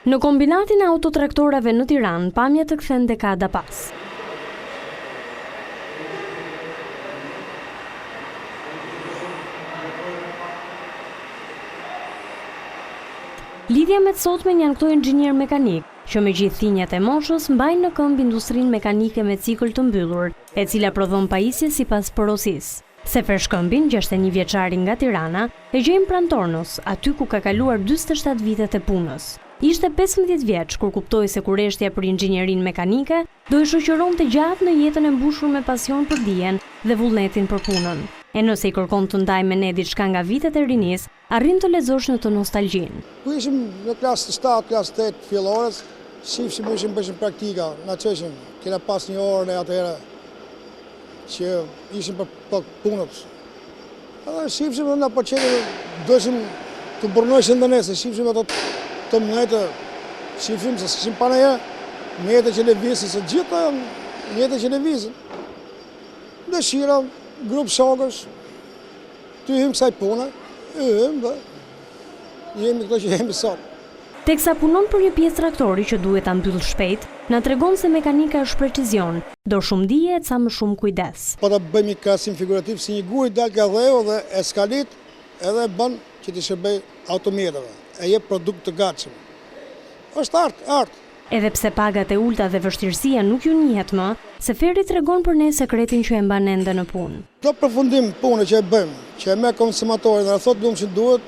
Në kombinatin e autotraktorave në Tiranë, pamja të kthen dekada pas. Lidhja me të sotmen janë këto inxhinier mekanik, që me gjithë thinjat e moshës mbajnë në këmbë industrinë mekanike me cikël të mbyllur, e cila prodhon pajisje sipas porosisë. Sefer Shkëmbin, 61 vjeçari nga Tirana, e gjejmë pranë Tornos, aty ku ka kaluar 47 vitet e punës. Ishte 15 vjeç kur kuptoi se kurreshtja për inxhinierin mekanike do i shoqëronte gjatë në jetën e mbushur me pasion për dijen dhe vullnetin për punën. E nëse i kërkon të ndaj me ne diçka nga vitet e rinis, arrin të lexosh në të nostalgjin. Ku ishim në klasë 7, klasë 8 fillores, shifshim ishim bëshim praktika, na qeshim, kena pas një orën e atëherë që ishim për punët. Edhe shifshim dhe nga përqenë dëshim të burnojshim dhe nese, shifshim ato të mlete, shifshim se s'kishim pa në mjete që levisin, se gjitha mjete që levisin. Dëshira, grupë shokësh, ty him kësaj pune, dhe jemi këto që jemi sot. Teksa punon për një pjesë traktori që duhet ta mbyll shpejt, na tregon se mekanika është precizion, do shumë dije e ca më shumë kujdes. Po ta bëjmë një krahasim figurativ si një gur i dal nga dheu dhe eskalit edhe bën që të shërbej automjeteve, e jep produkt të gatshëm. Është art. Edhe pse pagat e ulta dhe vështirësia nuk ju njihet më, Seferi tregon për ne sekretin që e mban ende në punë. Kjo përfundim punë që e bëjmë, që e merr konsumatorin dhe thotë lumshin duhet,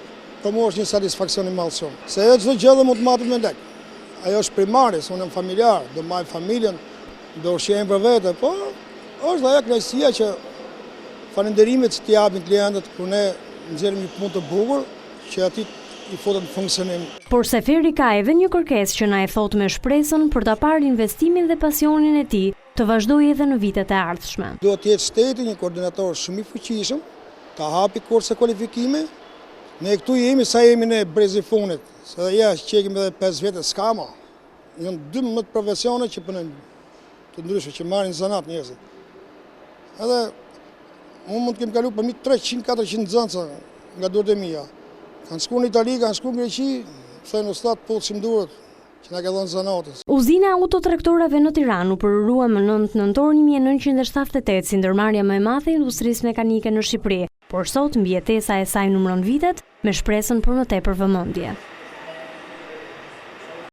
për mua është një satisfaksion i madh shumë. Se ajo çdo gjë mund të matet me lek. Ajo është primare, se unë jam familjar, do marr familjen, do ushqejmë për vete, po është ajo kënaqësia që falënderimet që t'i japin klientët kur ne nxjerrim një punë të bukur, që aty i foten funksionim. Por Seferi ka edhe një kërkesë që na e thot me shpresën për ta parë investimin dhe pasionin e tij të vazhdojë edhe në vitet e ardhshme. Duhet të jetë shteti një koordinator shumë i fuqishëm, ta hapi kurse kualifikime. Ne këtu jemi sa jemi ne brezi funit, se dhe ja që kemi edhe 5 vete s'ka ma. Jënë 12 profesione që punojnë të ndryshme, që marrin zanat njerëzit. Edhe unë mund të kemi kalu për 300-400 nxënësa nga durët e mia. Kanë shku në Itali, kanë shku në Greqi, thënë ustat pullëshim durët, që na ka dhënë zanatës. Uzina e autotraktorave në Tiranë u përërua më 9 nëntor 1978 si ndërmarrja më e madhe e industrisë mekanike në Shqipëri, por sot mbijetesa e saj numëron vitet me shpresën për më tepër vëmendje.